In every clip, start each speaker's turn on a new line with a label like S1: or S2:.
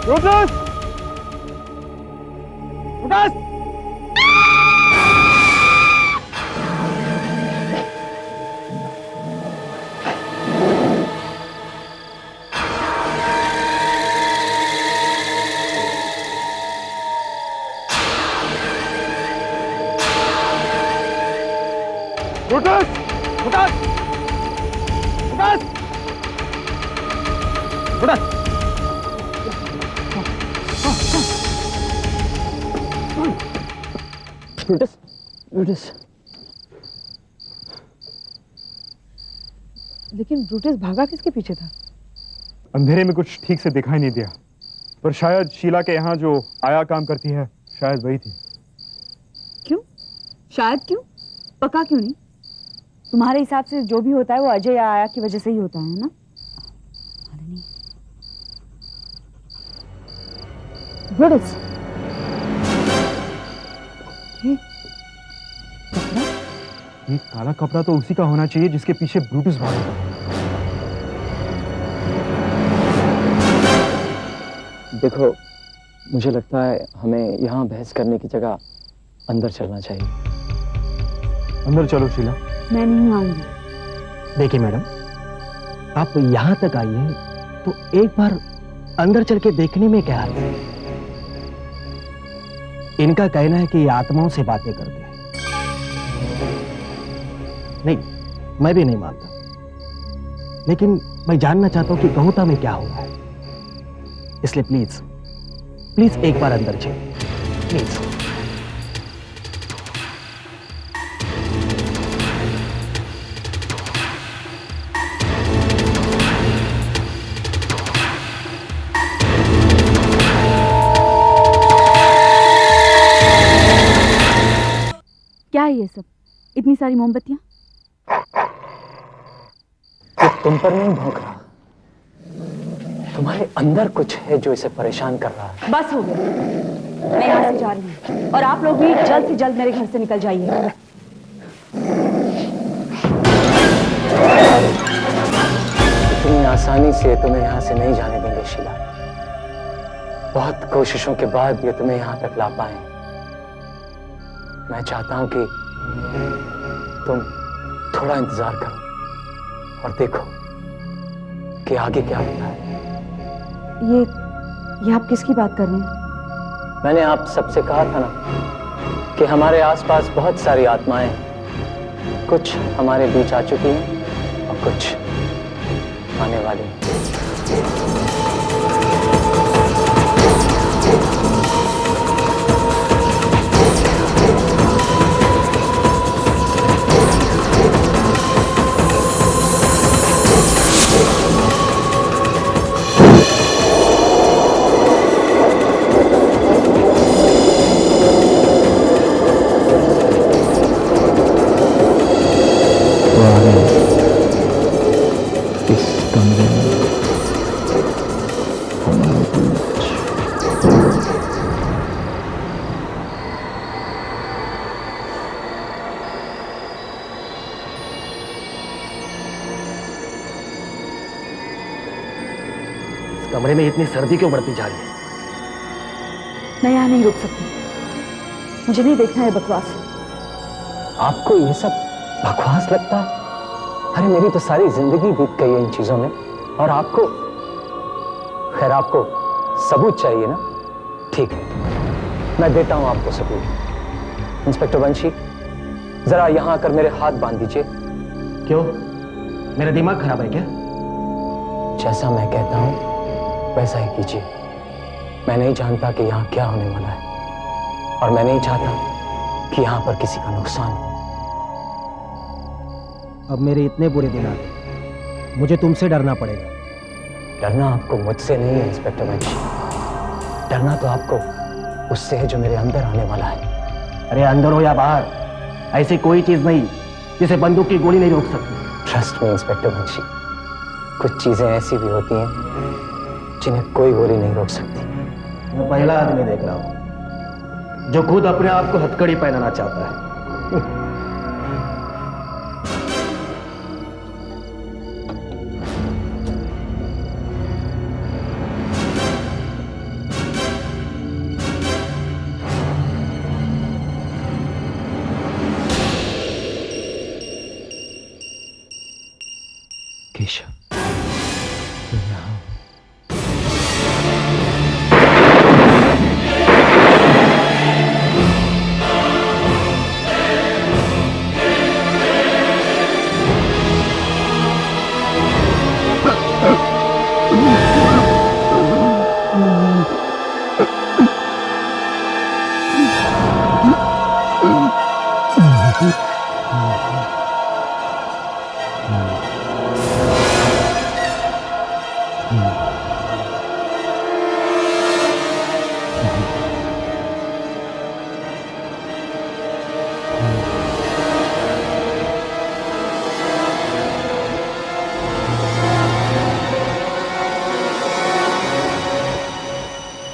S1: Brutus! Brutus! Brutus! Brutus! Brutus! Brutus!
S2: Brutus, Brutus.
S3: लेकिन Brutus भागा किसके पीछे था?
S1: अंधेरे में कुछ ठीक से दिखाई नहीं दिया, पर शायद शीला के यहाँ जो आया काम करती है, शायद वही थी।
S3: क्यों? शायद क्यों? पक्का क्यों नहीं? तुम्हारे हिसाब से जो भी होता है वो अजय या आया की वजह से ही होता है ना? ब्रूटस,
S1: ये काला कपड़ा तो उसी का होना चाहिए जिसके पीछे ब्रूटस भागा था।
S2: देखो, मुझे लगता है हमें यहाँ बहस करने की जगह अंदर चलना चाहिए।
S1: अंदर चलो शीला।
S3: मैं नहीं आऊंगी।
S4: देखिए मैडम, आप यहाँ तक आई हैं तो एक बार अंदर चल के देखने में क्या है? इनका कहना है कि ये आत्माओं से बातें करते हैं। नहीं, मैं भी नहीं मानता, लेकिन मैं जानना चाहता हूं कि गहुता में क्या हो रहा है। इसलिए प्लीज प्लीज एक बार अंदर चलिए, प्लीज।
S3: क्या है ये सब? इतनी सारी मोमबत्तियां?
S2: ये तुम पर नहीं भौंक रहा, तुम्हारे अंदर कुछ है जो इसे परेशान कर रहा है।
S3: बस हो गया, मैं यहाँ से जा रही हूँ और आप लोग भी जल्द से जल्द मेरे घर से निकल जाइए।
S2: इतनी आसानी से तुम्हें यहाँ से नहीं जाने देंगे शीला। बहुत कोशिशों के बाद ये तुम्हें यहाँ तक ला पाए। मैं चाहता हूं कि तुम थोड़ा इंतजार करो और देखो कि आगे क्या होता है।
S3: ये आप किसकी बात कर रहे हैं?
S2: मैंने आप सबसे कहा था ना कि हमारे आसपास बहुत सारी आत्माएं हैं। कुछ हमारे बीच आ चुकी हैं और कुछ आने वाली हैं।
S4: कमरे में इतनी सर्दी क्यों बढ़ती जा रही है?
S3: मैं यहाँ नहीं रुक सकती, मुझे नहीं देखना है बकवास।
S2: आपको ये सब बकवास लगता है? अरे मेरी तो सारी जिंदगी बीत गई है इन चीजों में, और आपको, खैर आपको सबूत चाहिए ना? ठीक है, मैं देता हूं आपको सबूत। इंस्पेक्टर वंशी, जरा यहां आकर मेरे हाथ बांध दीजिए।
S4: क्यों, मेरा दिमाग खराब है क्या?
S2: जैसा मैं कहता हूं वैसा ही कीजिए। मैं नहीं जानता कि यहां क्या होने वाला है, और मैं नहीं चाहता कि यहां पर किसी का नुकसान हो।
S4: अब मेरे इतने बुरे दिन आ गए, मुझे तुमसे डरना पड़ेगा।
S2: डरना आपको मुझसे नहीं है इंस्पेक्टर वंशी, डरना तो आपको उससे है जो मेरे अंदर आने वाला है।
S4: अरे अंदर हो या बाहर, ऐसी कोई चीज नहीं जिसे बंदूक की गोली नहीं रोक सकती।
S2: ट्रस्ट मी इंस्पेक्टर वंशी, कुछ चीजें ऐसी भी होती हैं जिन्हें कोई गोली नहीं रोक सकती।
S4: मैं पहला आदमी देख रहा हूं जो खुद अपने आप को हथकड़ी पहनाना चाहता है।
S2: केशव तू यहाँ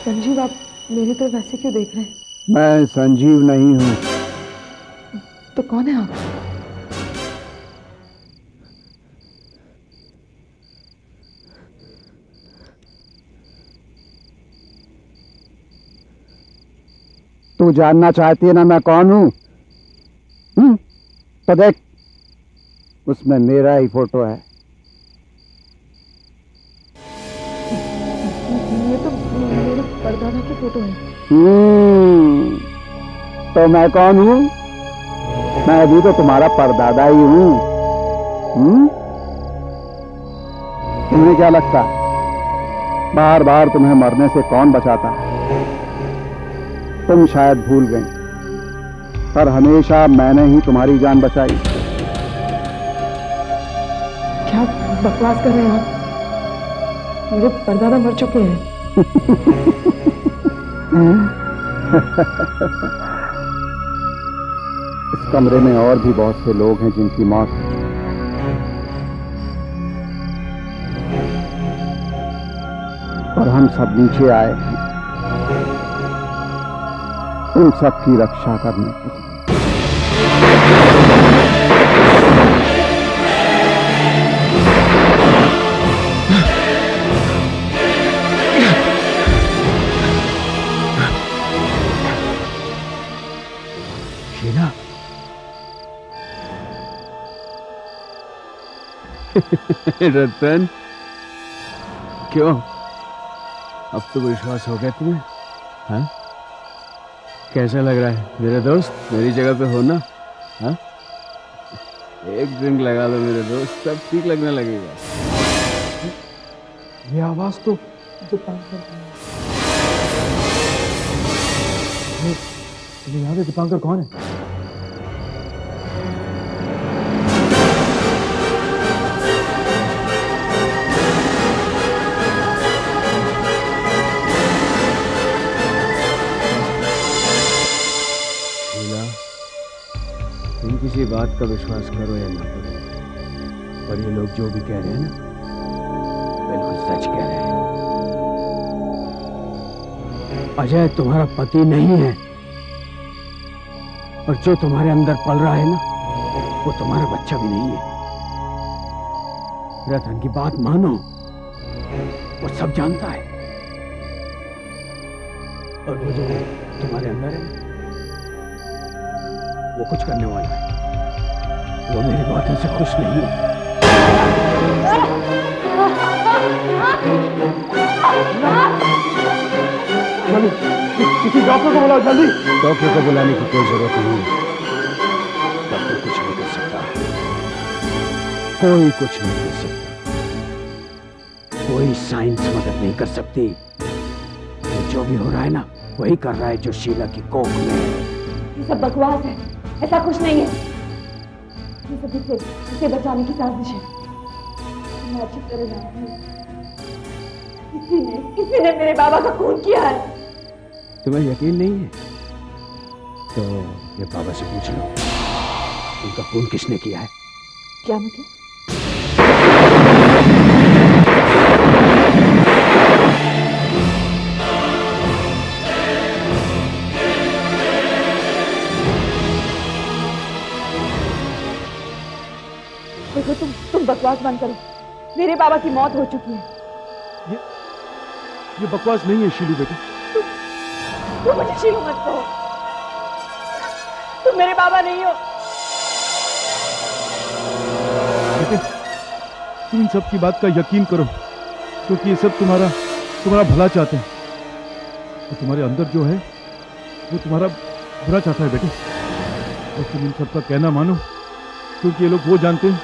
S3: संजीव, आप मेरी तरफ ऐसे क्यों देख रहे हैं?
S5: मैं संजीव नहीं हूं।
S3: तो कौन है आप?
S5: तू जानना चाहती है ना मैं कौन हूं? तो देख, उसमें मेरा ही फोटो है।
S3: ये तो मेरे परदादा की फोटो है।
S5: तो मैं कौन हूं? मैं अभी तो तुम्हारा परदादा ही हूं। तुम्हें क्या लगता, बार बार तुम्हें मरने से कौन बचाता? तुम शायद भूल गई, पर हमेशा मैंने ही तुम्हारी जान बचाई।
S3: क्या बकवास कर रहे हैं आप? मेरे परदादा मर चुके हैं।
S5: इस कमरे में और भी बहुत से लोग हैं जिनकी मौत हो चुकी है। और हम सब नीचे आए हैं उन सब की रक्षा करने के लिए।
S2: शीला,
S6: रतन, क्यों? अब तो विश्वास हो गया तुम्हें? हाँ? कैसा लग रहा है मेरे दोस्त? मेरी जगह पे हो ना? हाँ? एक ड्रिंक लगा लो मेरे दोस्त, सब ठीक लगने लगेगा।
S1: ये आवाज तो तुम्हें याद है दीपांकर कौन है?
S6: शीला, तुम किसी बात का विश्वास करो या ना करो, पर ये लोग जो भी कह रहे हैं ना, बिल्कुल सच कह रहे हैं। अजय तुम्हारा पति नहीं है, और जो तुम्हारे अंदर पल रहा है ना, वो तुम्हारा बच्चा भी नहीं है। रतन की बात मानो, वो सब जानता है, और वो जो तुम्हारे अंदर है, वो कुछ करने वाला है। वो मेरी बातों से खुश नहीं है।
S1: किसी डॉक्टर को बुलाओ जल्दी।
S6: डॉक्टर को बुलाने की कोई जरूरत नहीं है। डॉक्टर कुछ नहीं कर सकता, कोई कुछ नहीं कर सकता, कोई साइंस मदद नहीं कर सकती। ये जो भी हो रहा है ना, वही कर रहा है जो शीला की कोख में है।
S3: ये सब बकवास है, ऐसा कुछ नहीं है। ये सब इसे बचाने की साजिश है। मैं अच्छी तरह जानती हूँ, किसी ने मेरे बाबा का खून किया है।
S6: तुम्हें यकीन नहीं है तो ये बाबा से पूछ लो, उनका खून किसने किया है।
S3: क्या मतलब? देखो, तुम बकवास बंद करो। मेरे बाबा की मौत हो चुकी है।
S1: ये बकवास नहीं है शीलू बेटी।
S3: तुम मुझे शीलू मत कहो, तुम मेरे बाबा नहीं हो।
S6: तुम इन सब की बात का यकीन करो, क्योंकि ये सब तुम्हारा भला चाहते हैं। और तुम्हारे अंदर जो है वो तुम्हारा बुरा चाहता है बेटे। और तुम इन सब का कहना मानो, क्योंकि ये लोग वो जानते हैं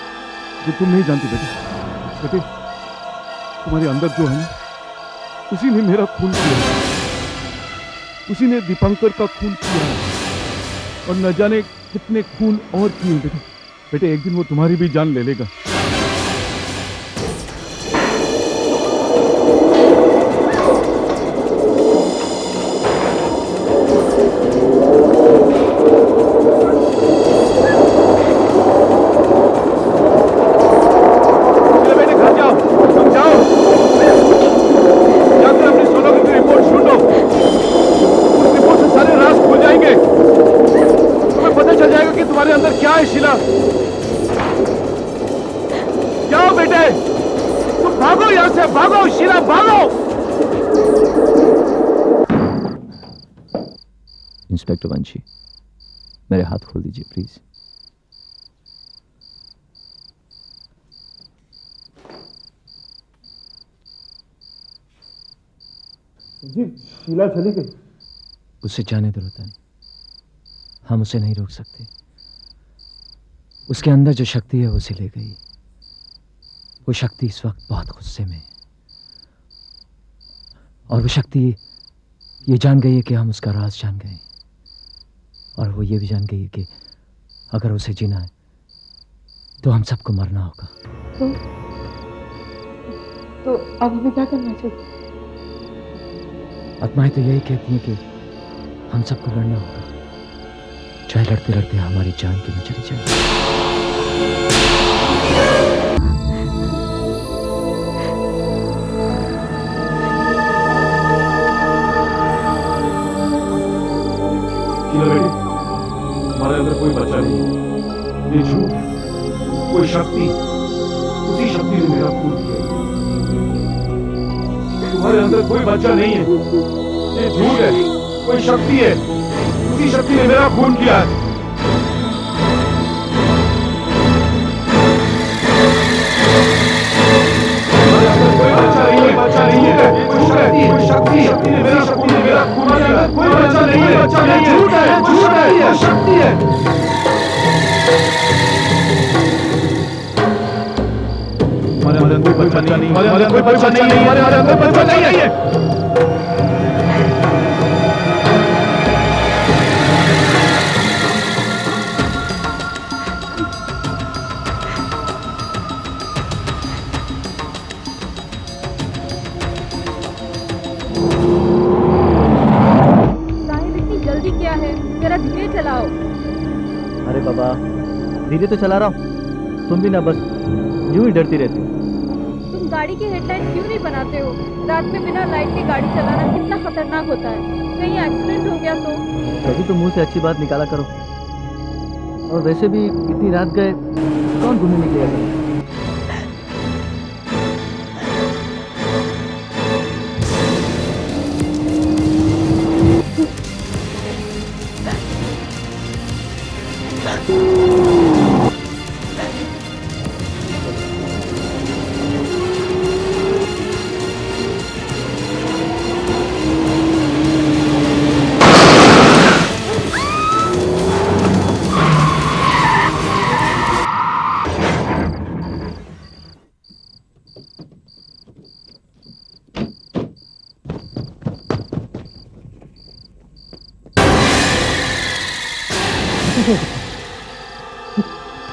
S6: जो तुम नहीं जानती बेटे। बेटे, तुम्हारे अंदर जो है ना, उसी ने मेरा खून किया है, उसी ने दीपांकर का खून किया है, और न जाने कितने खून और किए बेटे। बेटे, एक दिन वो तुम्हारी भी जान ले लेगा।
S7: इंस्पेक्टर वंशी, मेरे हाथ खोल दीजिए प्लीज।
S1: जी, शीला चली गई।
S7: उसे जाने दो रतन, हम उसे नहीं रोक सकते। उसके अंदर जो शक्ति है वो उसे ले गई। वो शक्ति इस वक्त बहुत गुस्से में है, और वो शक्ति ये जान गई है कि हम उसका राज जान गए, और वो ये भी जान गई है कि अगर उसे जीना है तो हम सबको मरना होगा।
S3: तो अब हमें क्या करना चाहिए?
S7: आत्माएं तो यही कहती हैं कि हम सबको लड़ना होगा, चाहे लड़ते लड़ते हमारी जान क्यों न चली जाए।
S1: हमारे अंदर कोई बच्चा नहीं, ये झूठ है। कोई शक्ति, उसी शक्ति ने मेरा खून किया। तुम्हारे अंदर कोई बच्चा नहीं है, ये झूठ है। कोई शक्ति है, उसी शक्ति ने मेरा खून किया है। तुम्हारे अंदर कोई बच्चा नहीं है, बच्चा नहीं है। कोई शक्ति ने मेरा खून किया है। कोई बच्चा नहीं है, बच्चा नहीं है। झूठ है, झूठ है, ये शक्ति है। हमारे अंदर कोई बच्चा नहीं, हमारे अंदर कोई बच्चा नहीं है, हमारे अंदर कोई बच्चा नहीं है।
S3: जरा धीरे चलाओ।
S4: अरे बाबा, धीरे तो चला रहा हूँ, तुम भी ना बस यूं ही डरती रहती हो।
S3: तुम गाड़ी की हेडलाइट क्यों नहीं बनाते हो? रात में बिना लाइट के गाड़ी चलाना कितना खतरनाक होता है। कहीं एक्सीडेंट हो गया तो?
S4: कभी तो मुंह से अच्छी बात निकाला करो। और वैसे भी इतनी रात गए कौन घूमने निकलेगा करो?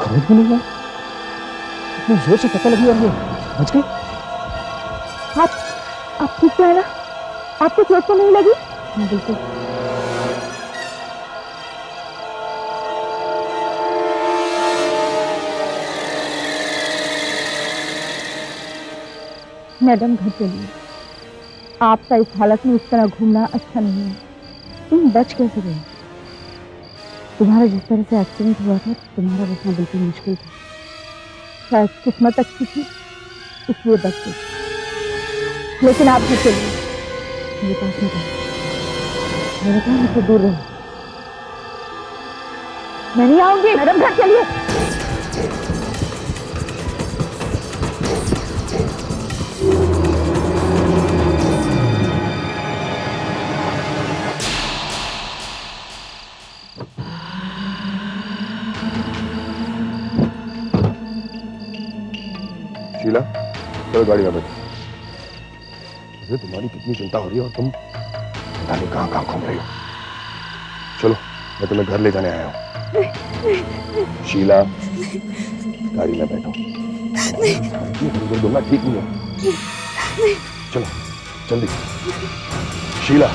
S2: खरोच भी नहीं है, इतनी जोर से टक्कर लगी और ये बच गई।
S3: आप ठीक तो है ना? आपको चोट तो नहीं लगी? हाँ बिल्कुल। मैडम घर चलिए, आपका इस हालत में इस तरह घूमना अच्छा नहीं है। तुम बच कैसे गई? तुम्हारा जिस तरह से एक्सीडेंट हुआ था, तुम्हारा बचना बिल्कुल मुश्किल था। शायद किस्मत अच्छी थी इसलिए बच गई। लेकिन आप घर चलिए, मेरे पास नहीं जाओ, मेरे पास मुझसे दूर रहो। मैं नहीं आऊंगी। मैडम घर चलिए।
S8: शीला चलो गाड़ी में बैठो। मुझे तुम्हारी कितनी चिंता हो रही है और तुम पता नहीं कहां कहां घूम रही हो। चलो मैं तुम्हें घर ले जाने आया हूं। शीला गाड़ी में बैठो। मैं ठीक नहीं हूं। चलो जल्दी। शीला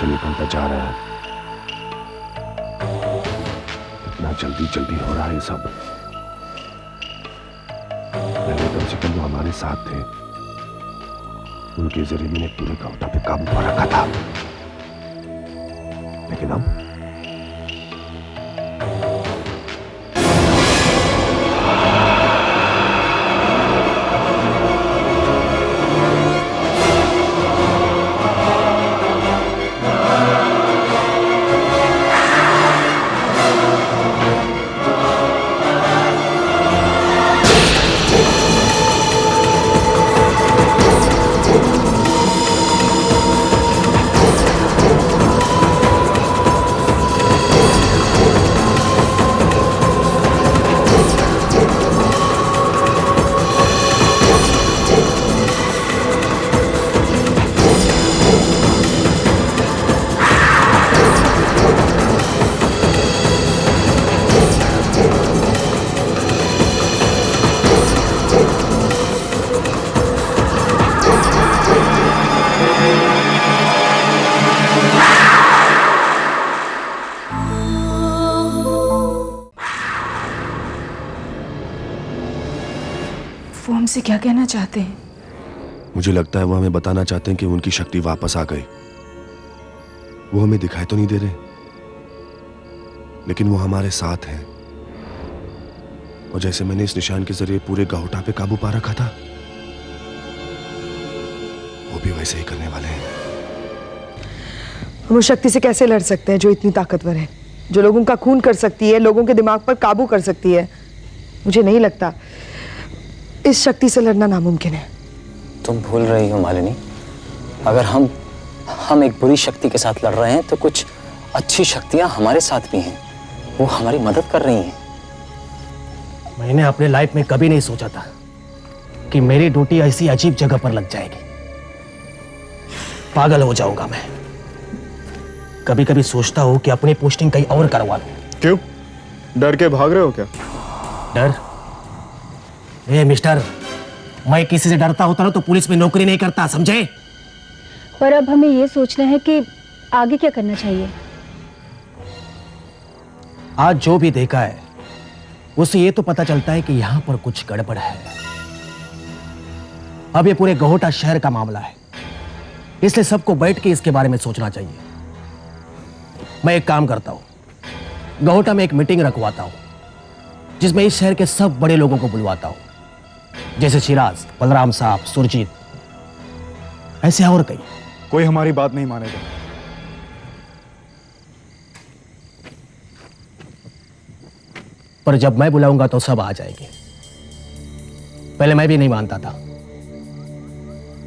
S8: निकलता जा रहा है। इतना जल्दी जल्दी हो रहा है सब। पहले कम से कम वो हमारे साथ थे, उनके जरिए मैंने पूरे गौटा पे काबू पा रखा था, लेकिन अब
S3: वो हमसे क्या कहना चाहते हैं?
S8: मुझे लगता है वो हमें बताना चाहते हैं कि उनकी शक्ति वापस आ गई। वो हमें दिखाई तो नहीं दे रहे, लेकिन वो हमारे साथ हैं। और जैसे मैंने इस निशान के जरिए पूरे गाहुटा पे काबू पा रखा था, वो भी वैसे ही करने वाले हैं।
S9: हम उस शक्ति से कैसे लड़ सकते हैं जो इतनी ताकतवर है, जो लोगों का खून कर सकती है, लोगों के दिमाग पर काबू कर सकती है? मुझे नहीं लगता इस शक्ति से लड़ना नामुमकिन है।
S2: तुम भूल रही हो मालिनी, अगर हम एक बुरी शक्ति के साथ लड़ रहे हैं तो कुछ अच्छी शक्तियां हमारे साथ भी हैं, वो हमारी मदद कर रही हैं।
S4: मैंने अपने लाइफ में कभी नहीं सोचा था कि मेरी ड्यूटी ऐसी अजीब जगह पर लग जाएगी। पागल हो जाऊंगा मैं। कभी कभी सोचता हूं कि अपनी पोस्टिंग कहीं और करवा लूं।
S5: क्यों? डर के भाग रहे हो क्या?
S4: डर? मिस्टर, मैं किसी से डरता होता ना तो पुलिस में नौकरी नहीं करता, समझे?
S3: पर अब हमें ये सोचना है कि आगे क्या करना चाहिए।
S4: आज जो भी देखा है उससे ये तो पता चलता है कि यहां पर कुछ गड़बड़ है। अब ये पूरे गहोटा शहर का मामला है, इसलिए सबको बैठ के इसके बारे में सोचना चाहिए। मैं एक काम करता हूं, गहोटा में एक मीटिंग रखवाता हूं जिसमें इस शहर के सब बड़े लोगों को बुलवाता हूं, जैसे शिराज, बलराम साहब, सुरजीत, ऐसे और कई।
S5: कोई हमारी बात नहीं मानेगा।
S4: पर जब मैं बुलाऊंगा तो सब आ जाएंगे। पहले मैं भी नहीं मानता था,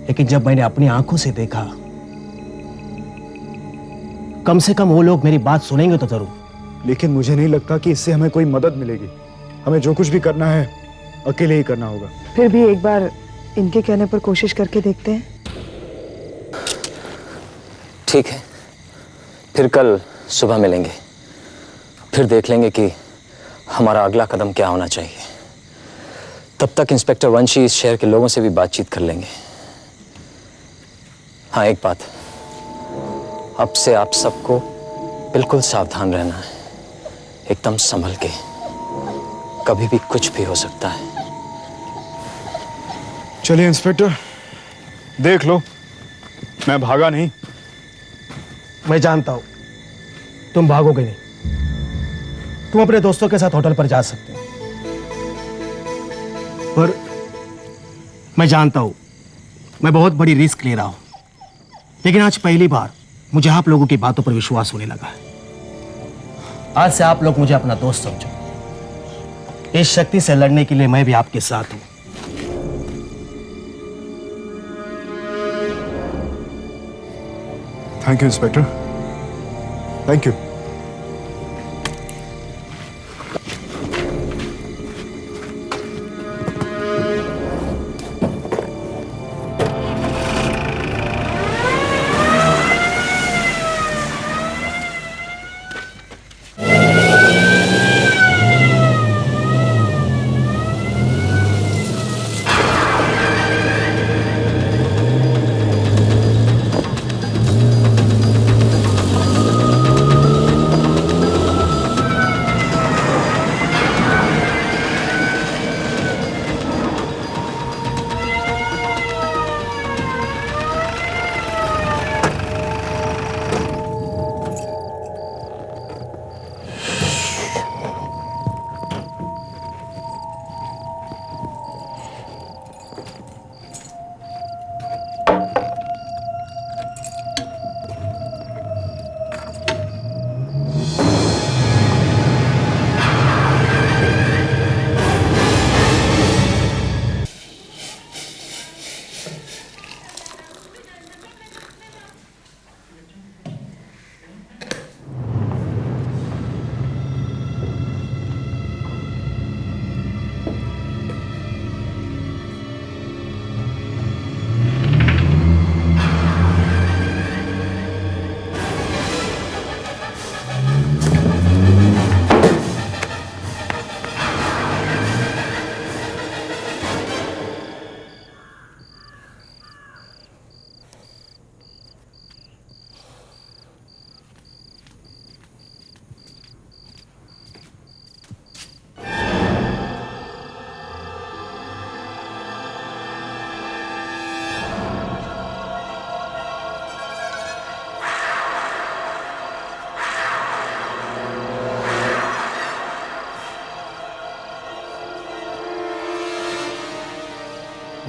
S4: लेकिन जब मैंने अपनी आंखों से देखा, कम से कम वो लोग मेरी बात सुनेंगे तो जरूर।
S5: लेकिन मुझे नहीं लगता कि इससे हमें कोई मदद मिलेगी। हमें जो कुछ भी करना है अकेले ही करना होगा।
S9: फिर भी एक बार इनके कहने पर कोशिश करके देखते हैं।
S2: ठीक है, फिर कल सुबह मिलेंगे फिर देख लेंगे कि हमारा अगला कदम क्या होना चाहिए। तब तक इंस्पेक्टर वंशी इस शहर के लोगों से भी बातचीत कर लेंगे। हाँ, एक बात, अब से आप सबको बिल्कुल सावधान रहना है, एकदम संभल के। कभी भी कुछ भी हो सकता है।
S10: चलिए इंस्पेक्टर, देख लो, मैं भागा नहीं।
S4: मैं जानता हूं तुम भागोगे नहीं। तुम अपने दोस्तों के साथ होटल पर जा सकते हो, पर मैं जानता हूं मैं बहुत बड़ी रिस्क ले रहा हूं, लेकिन आज पहली बार मुझे आप लोगों की बातों पर विश्वास होने लगा है। आज से आप लोग मुझे अपना दोस्त समझो। इस शक्ति से लड़ने के लिए मैं भी आपके साथ हूं।
S10: Thank you inspector, thank you.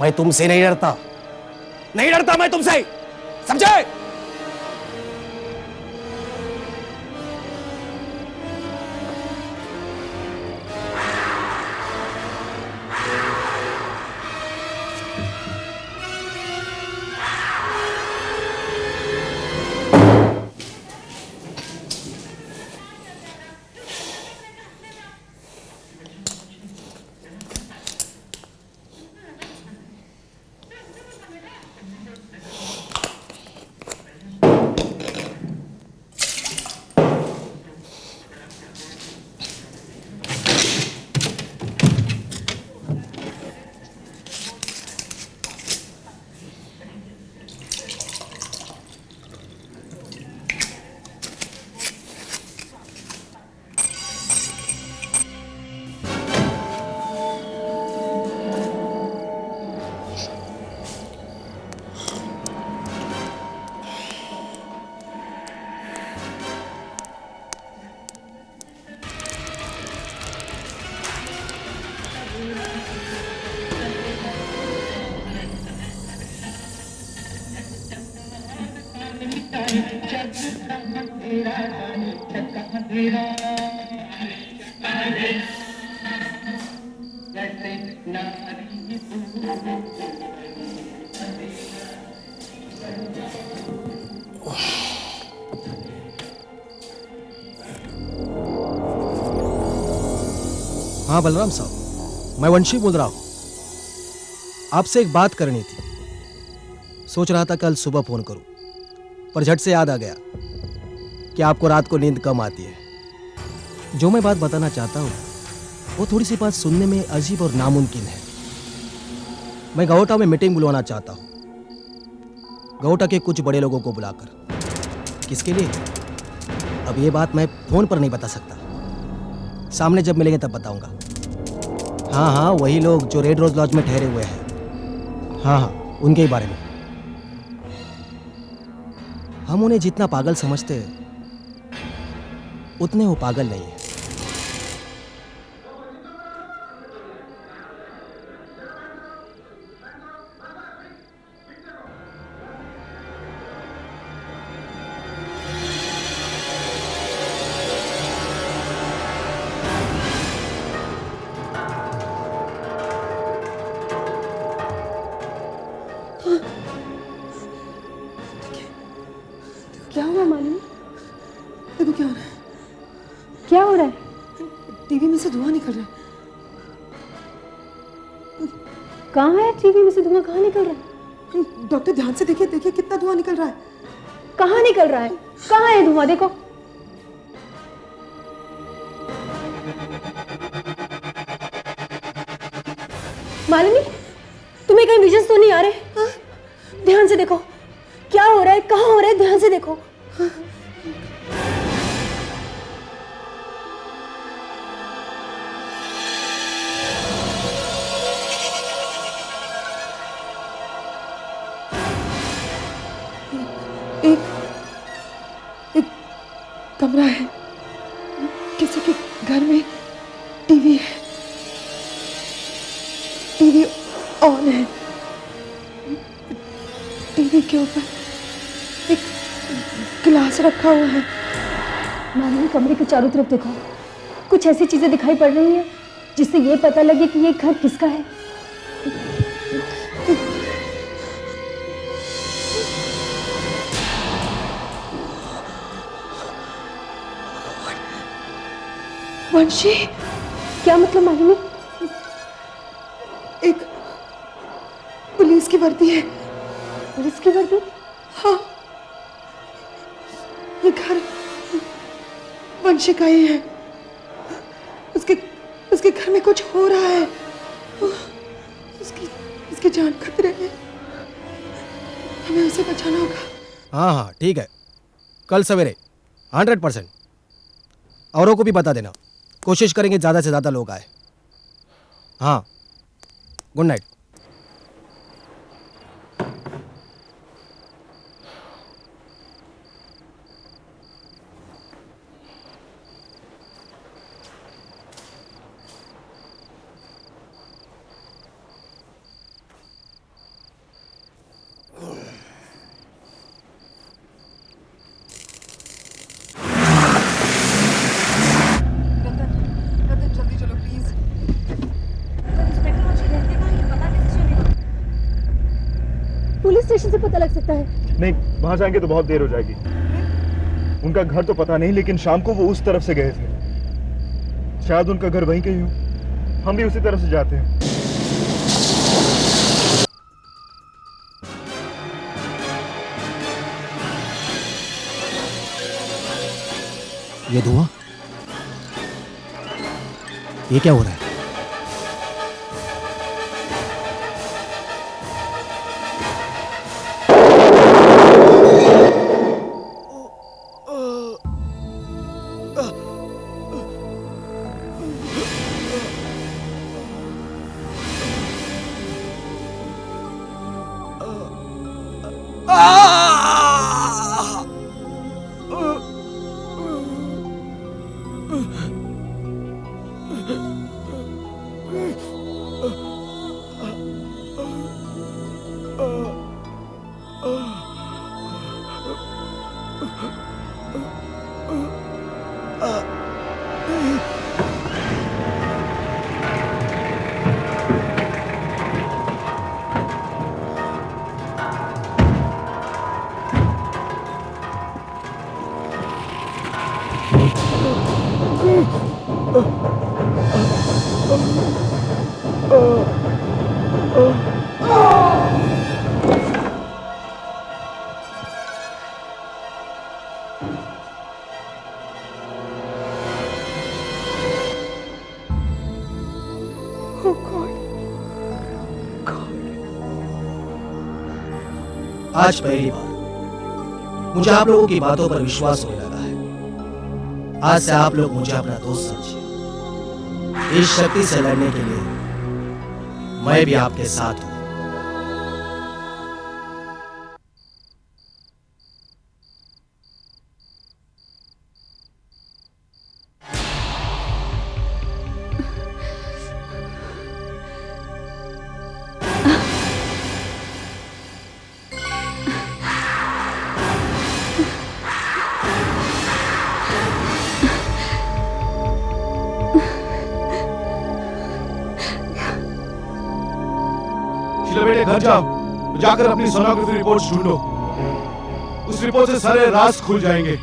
S4: मैं तुमसे नहीं डरता, नहीं डरता मैं तुमसे, समझे? हाँ बलराम साहब, मैं वंशी बोल रहा हूं। आपसे एक बात करनी थी। सोच रहा था कल सुबह फोन करूं, पर झट से याद आ गया कि आपको रात को नींद कम आती है। जो मैं बात बताना चाहता हूँ वो थोड़ी सी बात सुनने में अजीब और नामुमकिन है। मैं गौटा में मीटिंग बुलवाना चाहता हूँ, गौटा के कुछ बड़े लोगों को बुलाकर। किसके लिए? अब ये बात मैं फोन पर नहीं बता सकता, सामने जब मिलेंगे तब बताऊंगा। हाँ हाँ, वही लोग जो रेड रोज लॉज में ठहरे हुए हैं। हाँ हाँ, उनके ही बारे में। हम उन्हें जितना पागल समझते हैं उतने वो पागल नहीं है।
S9: क्या हुआ मालूम? देखो क्या हो रहा है।
S3: क्या हो रहा है?
S9: टीवी में से धुआं निकल रहा है।
S3: कहाँ है टीवी में से धुआं? कहाँ निकल रहा है?
S9: डॉक्टर ध्यान से देखिए, देखिए कितना धुआं निकल रहा है।
S3: कहाँ निकल रहा है? कहाँ है धुआं? देखो। मालिनी, तुम्हें कहीं विजन तो नहीं आ रहे? ध्यान से देखो क्या हो रहा है, कहाँ हो रहा है, ध्यान से देखो।
S9: एक कमरा है, किसी के घर में टीवी है, टीवी ऑन है। टीवी के ऊपर एक गिलास रखा हुआ है।
S3: मालिनी, कमरे के चारों तरफ देखो, कुछ ऐसी चीजें दिखाई पड़ रही हैं जिससे ये पता लगे कि ये घर किसका है।
S9: वंशी,
S3: क्या मतलब मालिनी?
S9: एक पुलिस की वर्दी है।
S3: पुलिस की वर्दी?
S9: हाँ, ये घर वंशी का ही है। उसके घर में कुछ हो रहा है। उसकी जान खतरे में, हमें उसे बचाना होगा।
S4: हाँ हाँ ठीक है, कल सवेरे 100%। औरों को भी बता देना, कोशिश करेंगे ज़्यादा से ज़्यादा लोग आए। हाँ, गुड नाइट।
S9: जल्दी चलो प्लीज।
S3: पुलिस स्टेशन से पता लग सकता है।
S10: नहीं, वहां जाएंगे तो बहुत देर हो जाएगी। उनका घर तो पता नहीं, लेकिन शाम को वो उस तरफ से गए थे। शायद उनका घर वहीं कहीं हो। हम भी उसी तरफ से जाते हैं।
S4: ये धुआं, ये क्या हो रहा है? आज पहली बार मुझे आप लोगों की बातों पर विश्वास होने लगा है। आज से आप लोग मुझे अपना दोस्त समझिए। इस शक्ति से लड़ने के लिए मैं भी आपके साथ हूं।
S1: शीला बेटे घर जाओ, जाकर अपनी सोनोग्राफी रिपोर्ट्स ढूंढो। उस रिपोर्ट से सारे राज खुल जाएंगे।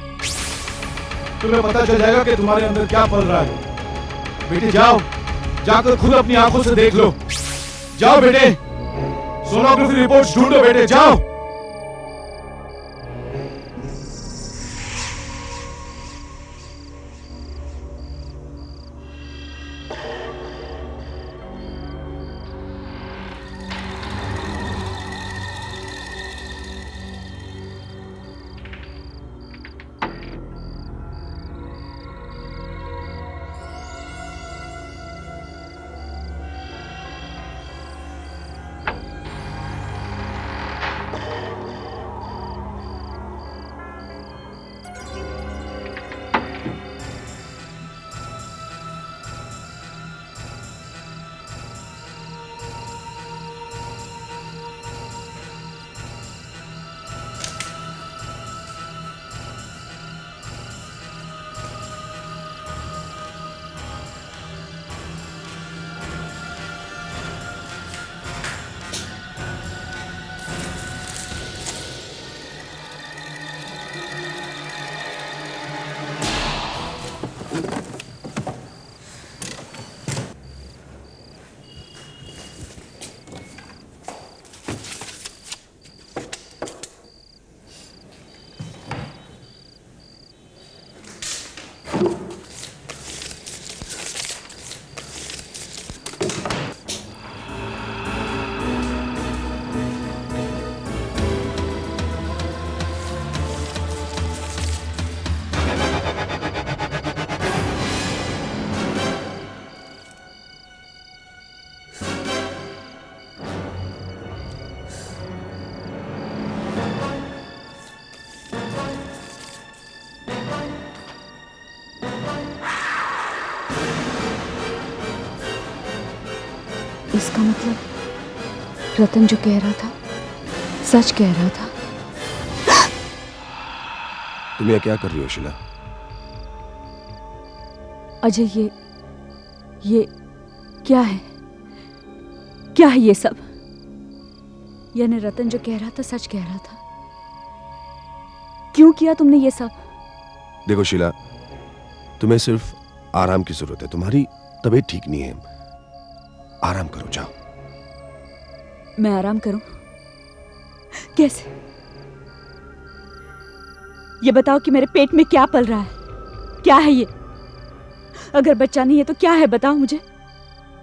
S1: तुम्हें पता चल जाएगा कि तुम्हारे अंदर क्या पल रहा है। बेटे जाओ, जाकर खुद अपनी आंखों से देख लो। जाओ बेटे, सोनोग्राफी रिपोर्ट्स ढूंढो बेटे, जाओ।
S3: इसका मतलब रतन जो कह रहा था सच कह रहा था।
S8: तुम यह क्या कर रही हो शीला?
S3: अजय ये क्या है? क्या है ये सब? यानी रतन जो कह रहा था सच कह रहा था। क्यों किया तुमने ये सब?
S8: देखो शीला, तुम्हें सिर्फ आराम की जरूरत है। तुम्हारी तबीयत ठीक नहीं है, आराम करो, जाओ।
S3: मैं आराम करूं? कैसे? ये बताओ कि मेरे पेट में क्या पल रहा है? क्या है ये? अगर बच्चा नहीं है तो क्या है, बताओ मुझे,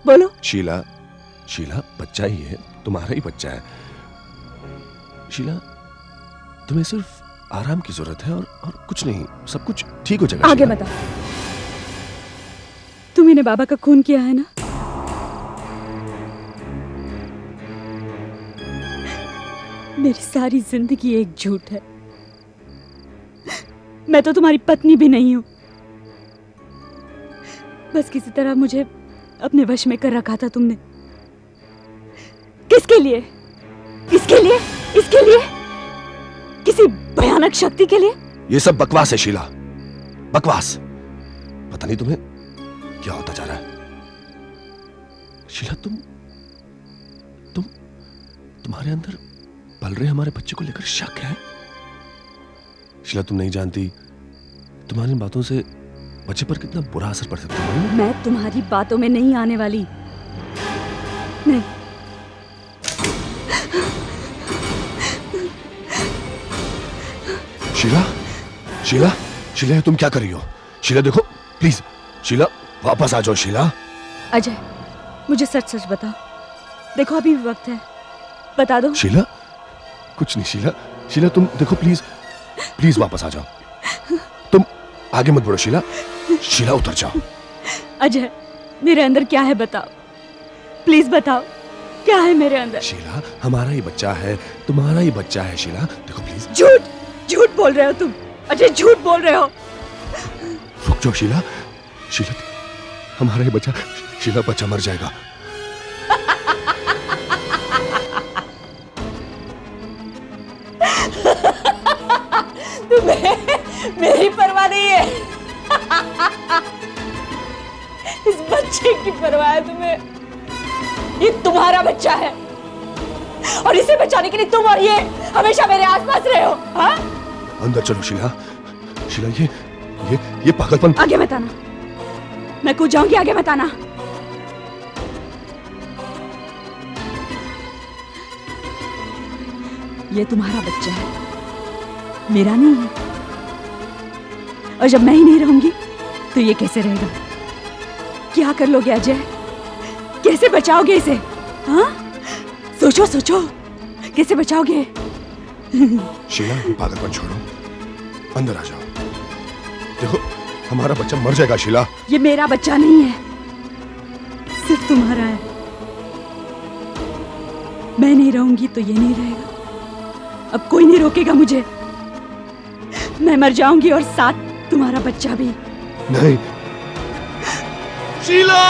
S3: बोलो।
S8: शीला, शीला बच्चा ही है, तुम्हारा ही बच्चा है। शीला, तुम्हें सिर्फ आराम की जरूरत है और कुछ नहीं, सब कुछ ठीक हो जाएगा।
S3: आगे बताओ। तुमने बाबा का खून किया है ना? मेरी सारी जिंदगी एक झूठ है। मैं तो तुम्हारी पत्नी भी नहीं हूं। बस किसी तरह मुझे अपने वश में कर रखा था तुमने। किसके लिए? इसके लिए? इसके लिए? किसी भयानक शक्ति के लिए?
S8: ये सब बकवास है शीला, बकवास। पता नहीं तुम्हें क्या होता जा रहा है। शीला, तुम्हारे अंदर पल रहे हमारे बच्चे को लेकर शक है। शीला, तुम नहीं जानती तुम्हारी इन बातों से बच्चे पर कितना बुरा असर पड़ सकता है।
S3: मैं तुम्हारी बातों में नहीं आने वाली। नहीं।
S8: शीला, शीला, शीला, तुम क्या कर रही हो? शीला देखो प्लीज, शीला वापस आ जाओ। शीला।
S3: अजय, मुझे सच सच बताओ। देखो अभी भी वक्त है, बता दो।
S8: शीला, कुछ नहीं शीला, शीला तुम देखो प्लीज, प्लीज वापस आ जाओ। तुम आगे मत बढ़ो शीला, शीला उतर जाओ।
S3: अजय, मेरे अंदर क्या है बताओ, प्लीज बताओ, क्या है मेरे अंदर?
S8: शीला हमारा ही बच्चा है, तुम्हारा ही बच्चा है शीला, देखो प्लीज।
S3: झूठ झूठ बोल रहे हो तुम, अजय झूठ बोल रहे हो।
S8: रुक जाओ शीला, शीला हमारा ही बच्चा, शीला बच्चा मर जाएगा।
S3: तुम्हें मेरी परवाह नहीं है। इस बच्चे की परवाह है तुम्हें। ये तुम्हारा बच्चा है और इसे बचाने के लिए तुम और ये हमेशा मेरे आसपास रहे हो। हाँ?
S8: अंदर चलो शीला, शीला ये पागलपन।
S3: आगे मत आना, मैं कूद जाऊंगी, आगे मत आना। ये तुम्हारा बच्चा है, मेरा नहीं है। और जब मैं ही नहीं रहूंगी तो ये कैसे रहेगा? क्या कर लोगे अजय? कैसे बचाओगे इसे? हाँ? सोचो सोचो, कैसे बचाओगे?
S8: शीला पागलपन छोड़ो, अंदर आ जाओ। देखो हमारा बच्चा मर जाएगा शीला।
S3: ये मेरा बच्चा नहीं है, सिर्फ तुम्हारा है। मैं नहीं रहूंगी तो ये नहीं रहेगा। अब कोई नहीं रोकेगा मुझे। मैं मर जाऊंगी और साथ तुम्हारा बच्चा भी।
S8: नहीं
S1: शीला!